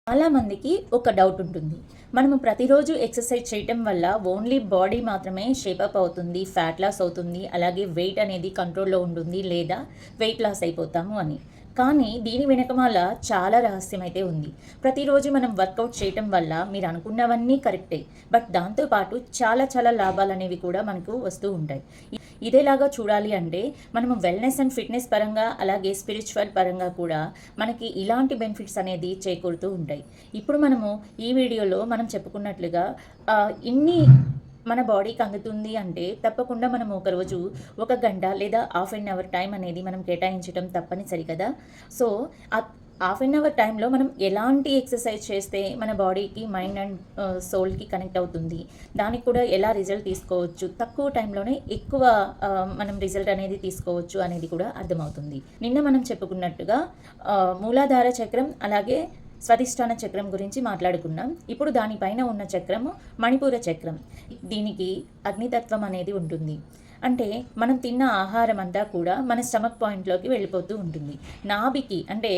చాలామందికి ఒక డౌట్ ఉంటుంది. మనము ప్రతిరోజు ఎక్సర్సైజ్ చేయటం వల్ల ఓన్లీ బాడీ మాత్రమే షేపప్ అవుతుంది, ఫ్యాట్ లాస్ అవుతుంది, అలాగే వెయిట్ అనేది కంట్రోల్‌లో ఉంటుంది లేదా వెయిట్ లాస్ అయిపోతాము అని. కానీ దీని వెనకమాల చాలా రహస్యం అయితే ఉంది. ప్రతిరోజు మనం వర్కౌట్ చేయటం వల్ల మీరు అనుకున్నవన్నీ కరెక్టే. బట్ దాంతో పాటు చాలా చాలా లాభాలనేవి కూడా మనకు వస్తూ ఉంటాయి. ఇదేలాగా చూడాలి అంటే మనము వెల్నెస్ అండ్ ఫిట్నెస్ పరంగా అలాగే స్పిరిచువల్ పరంగా కూడా మనకి ఇలాంటి బెనిఫిట్స్ అనేది చేకూరుతూ ఉంటాయి. ఇప్పుడు మనము ఈ వీడియోలో మనం చెప్పుకున్నట్లుగా ఇన్ని మన బాడీకి అందుతుంది అంటే తప్పకుండా మనం ఒకరోజు 1 గంట లేదా హాఫ్ అన్ అవర్ టైం అనేది మనం కేటాయించడం తప్పనిసరి కదా. సో హాఫ్ అన్ అవర్ టైంలో మనం ఎలాంటి ఎక్సర్సైజ్ చేస్తే మన బాడీకి మైండ్ అండ్ సోల్కి కనెక్ట్ అవుతుంది, దానికి కూడా ఎలా రిజల్ట్ తీసుకోవచ్చు, తక్కువ టైంలోనే ఎక్కువ మనం రిజల్ట్ అనేది తీసుకోవచ్చు అనేది కూడా అర్థమవుతుంది. నిన్న మనం చెప్పుకున్నట్టుగా మూలాధార చక్రం అలాగే స్వధిష్టాన చక్రం గురించి మాట్లాడుకున్నాం. ఇప్పుడు దానిపైన ఉన్న చక్రము మణిపూర చక్రం. దీనికి అగ్నితత్వం అనేది ఉంటుంది. అంటే మనం తిన్న ఆహారం అంతా కూడా మన స్టమక్ పాయింట్లోకి వెళ్ళిపోతూ ఉంటుంది. నాభికి అంటే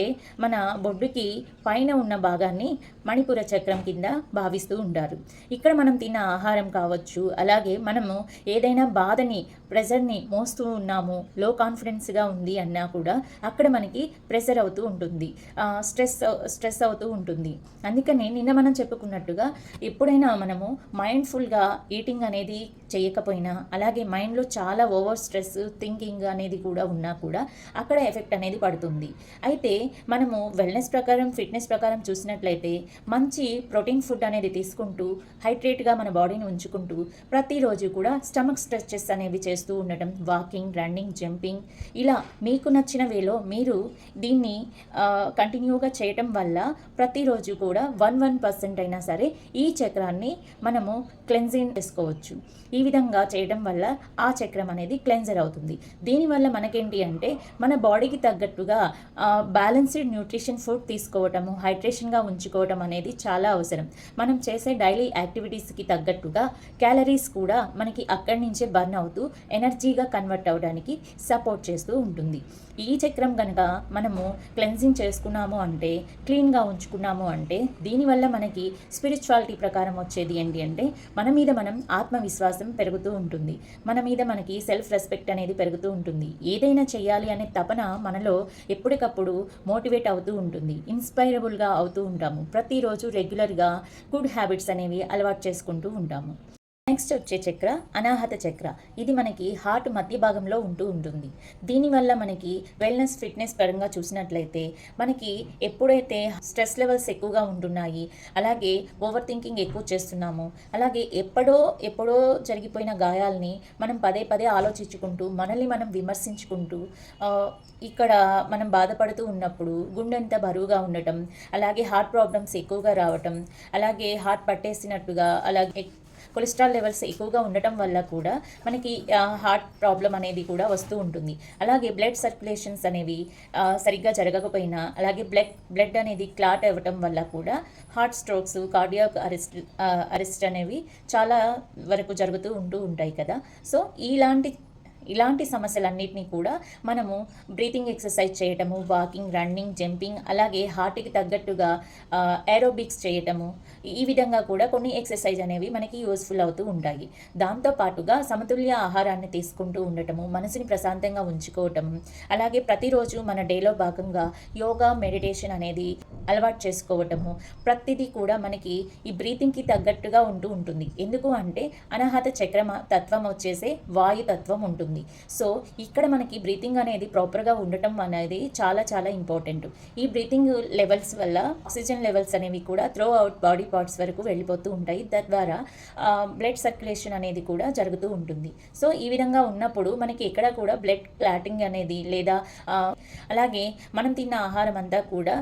మన బొడ్డుకి పైన ఉన్న భాగాన్ని మణిపుర చక్రం కింద భావిస్తూ ఉంటారు. ఇక్కడ మనం తిన్న ఆహారం కావచ్చు, అలాగే మనము ఏదైనా బాధని ప్రెజర్ని మోస్తూ ఉన్నాము, లో కాన్ఫిడెన్స్గా ఉంది అన్నా కూడా అక్కడ మనకి ప్రెజర్ అవుతూ ఉంటుంది, స్ట్రెస్ అవుతూ ఉంటుంది. అందుకని నిన్న మనం చెప్పుకున్నట్టుగా ఎప్పుడైనా మనము మైండ్ఫుల్గా ఈటింగ్ అనేది చేయకపోయినా, అలాగే మైండ్లో చాలా ఓవర్ స్ట్రెస్ థింకింగ్ అనేది కూడా ఉన్నా కూడా అక్కడ ఎఫెక్ట్ అనేది పడుతుంది. అయితే మనము వెల్నెస్ ప్రకారం ఫిట్నెస్ ప్రకారం చూసినట్లయితే మంచి ప్రోటీన్ ఫుడ్ అనేది తీసుకుంటూ హైడ్రేట్గా మన బాడీని ఉంచుకుంటూ ప్రతిరోజు కూడా స్టమక్ స్ట్రెచెస్ అనేవి చేస్తూ ఉండటం, వాకింగ్, రన్నింగ్, జంపింగ్, ఇలా మీకు నచ్చిన వేలో మీరు దీన్ని కంటిన్యూగా చేయటం వల్ల ప్రతిరోజు కూడా 1% అయినా సరే ఈ చక్రాన్ని మనము క్లెన్జింగ్ చేసుకోవచ్చు. ఈ విధంగా చేయడం వల్ల ఆ చక్రం అనేది క్లెన్జర్ అవుతుంది. దీనివల్ల మనకేంటి అంటే మన బాడీకి తగ్గట్టుగా బ్యాలెన్స్డ్ న్యూట్రిషన్ ఫుడ్ తీసుకోవటము, హైడ్రేషన్గా ఉంచుకోవటం అనేది చాలా అవసరం. మనం చేసే డైలీ యాక్టివిటీస్కి తగ్గట్టుగా క్యాలరీస్ కూడా మనకి అక్కడి నుంచే బర్న్ అవుతూ ఎనర్జీగా కన్వర్ట్ అవ్వడానికి సపోర్ట్ చేస్తూ ఉంటుంది. ఈ చక్రం కనుక మనము క్లెన్జింగ్ చేసుకున్నాము అంటే, క్లీన్గా ఉంచుకున్నాము అంటే, దీనివల్ల మనకి స్పిరిచువాలిటీ ప్రకారం వచ్చేది ఏంటి అంటే మన మీద మనం ఆత్మవిశ్వాసం పెరుగుతూ ఉంటుంది, మన మీద మనకి సెల్ఫ్ రెస్పెక్ట్ అనేది పెరుగుతూ ఉంటుంది. ఏదైనా చేయాలి అనే తపన మనలో ఎప్పటికప్పుడు మోటివేట్ అవుతూ ఉంటుంది, ఇన్స్పైరబుల్గా అవుతూ ఉంటాము. ప్రతిరోజు రెగ్యులర్గా గుడ్ హ్యాబిట్స్ అనేవి అలవాటు చేసుకుంటూ ఉంటాము. నెక్స్ట్ వచ్చే చక్ర అనాహత చక్ర. ఇది మనకి హార్ట్ మధ్య భాగంలో ఉంటుంది. దీనివల్ల మనకి వెల్నెస్ ఫిట్నెస్ పరంగా చూసినట్లయితే మనకి ఎప్పుడైతే స్ట్రెస్ లెవెల్స్ ఎక్కువగా ఉంటున్నాయి, అలాగే ఓవర్ థింకింగ్ ఎక్కువ చేస్తున్నాము, అలాగే ఎప్పుడో జరిగిపోయిన గాయాలని మనం పదే పదే ఆలోచించుకుంటూ మనల్ని మనం విమర్శించుకుంటూ ఇక్కడ మనం బాధపడుతూ ఉన్నప్పుడు గుండెంత బరువుగా ఉండటం, అలాగే హార్ట్ ప్రాబ్లమ్స్ ఎక్కువగా రావటం, అలాగే హార్ట్ పట్టేసినట్టుగా, అలాగే కొలెస్ట్రాల్ లెవెల్స్ ఎక్కువగా ఉండటం వల్ల కూడా మనకి హార్ట్ ప్రాబ్లం అనేది కూడా వస్తూ ఉంటుంది. అలాగే బ్లడ్ సర్క్యులేషన్స్ అనేవి సరిగ్గా జరగకపోయినా, అలాగే బ్లడ్ అనేది క్లాట్ అవ్వటం వల్ల కూడా హార్ట్ స్ట్రోక్స్, కార్డియాక్ అరెస్ట్ అనేవి చాలా వరకు జరుగుతూ ఉంటాయి కదా. సో ఇలాంటి సమస్యలన్నింటినీ కూడా మనము బ్రీతింగ్ ఎక్సర్సైజ్ చేయటము, వాకింగ్, రన్నింగ్, జంపింగ్, అలాగే హార్ట్కి తగ్గట్టుగా ఏరోబిక్స్ చేయటము, ఈ విధంగా కూడా కొన్ని ఎక్సర్సైజ్ అనేవి మనకి యూస్ఫుల్ అవుతూ ఉంటాయి. దాంతోపాటుగా సమతుల్య ఆహారాన్ని తీసుకుంటూ ఉండటము, మనసుని ప్రశాంతంగా ఉంచుకోవటము, అలాగే ప్రతిరోజు మన డేలో భాగంగా యోగా, మెడిటేషన్ అనేది అలవాటు చేసుకోవటము, ప్రతిదీ కూడా మనకి ఈ బ్రీతింగ్కి తగ్గట్టుగా ఉంటుంది. ఎందుకు అంటే అనాహత చక్రమ తత్వం వచ్చేసే వాయుతత్వం ఉంటుంది. సో ఇక్కడ మనకి బ్రీతింగ్ అనేది ప్రాపర్గా ఉండటం అనేది చాలా చాలా ఇంపార్టెంట్. ఈ బ్రీతింగ్ లెవెల్స్ వల్ల ఆక్సిజన్ లెవెల్స్ అనేవి కూడా త్రో అవుట్ బాడీ పార్ట్స్ వరకు వెళ్ళిపోతూ ఉంటాయి. తద్వారా బ్లడ్ సర్క్యులేషన్ అనేది కూడా జరుగుతూ ఉంటుంది. సో ఈ విధంగా ఉన్నప్పుడు మనకి ఎక్కడ కూడా బ్లడ్ క్లాటింగ్ అనేది లేదా అలాగే మనం తిన్న ఆహారం అంతా కూడా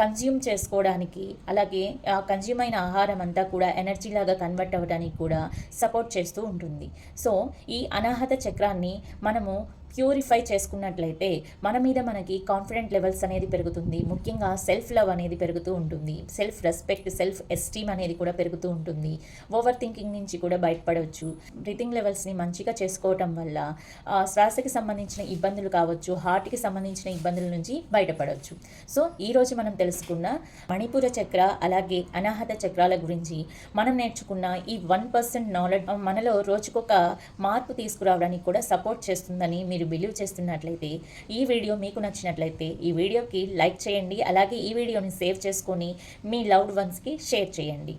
కన్జ్యూమ్ చేసుకోవడానికి, అలాగే కన్జ్యూమ్ అయిన ఆహారం అంతా కూడా ఎనర్జీ లాగా కన్వర్ట్ అవ్వడానికి కూడా సపోర్ట్ చేస్తూ ఉంటుంది. సో ఈ అనాహత చక్రాన్ని మనము ప్యూరిఫై చేసుకున్నట్లయితే మన మీద మనకి కాన్ఫిడెంట్ లెవెల్స్ అనేది పెరుగుతుంది. ముఖ్యంగా సెల్ఫ్ లవ్ అనేది పెరుగుతూ ఉంటుంది. సెల్ఫ్ రెస్పెక్ట్, సెల్ఫ్ ఎస్టీమ్ అనేది కూడా పెరుగుతూ ఉంటుంది. ఓవర్ థింకింగ్ నుంచి కూడా బయటపడవచ్చు. బ్రీతింగ్ లెవెల్స్ని మంచిగా చేసుకోవటం వల్ల శ్వాసకి సంబంధించిన ఇబ్బందులు కావచ్చు, హార్ట్కి సంబంధించిన ఇబ్బందుల నుంచి బయటపడవచ్చు. సో ఈరోజు మనం తెలుసుకున్న మణిపుర చక్ర అలాగే అనాహత చక్రాల గురించి మనం నేర్చుకున్న ఈ 1% నాలెడ్జ్ మనలో రోజుకొక మార్పు తీసుకురావడానికి కూడా సపోర్ట్ చేస్తుందని మీరు బిలీవ్ చేస్తున్నట్లయితే, ఈ వీడియో మీకు నచ్చినట్లయితే ఈ వీడియోకి లైక్ చేయండి. అలాగే ఈ వీడియోని సేవ్ చేసుకొని మీ లవ్డ్ వన్స్కి షేర్ చేయండి.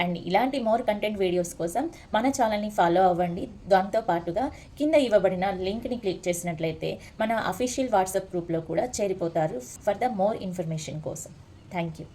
అండ్ ఇలాంటి మోర్ కంటెంట్ వీడియోస్ కోసం మన ఛానల్ని ఫాలో అవ్వండి. దాంతో పాటుగా కింద ఇవ్వబడిన లింక్ని క్లిక్ చేసినట్లయితే మన అఫీషియల్ వాట్సాప్ గ్రూప్లో కూడా చేరిపోతారు ఫర్ ద మోర్ ఇన్ఫర్మేషన్ కోసం. Thank you.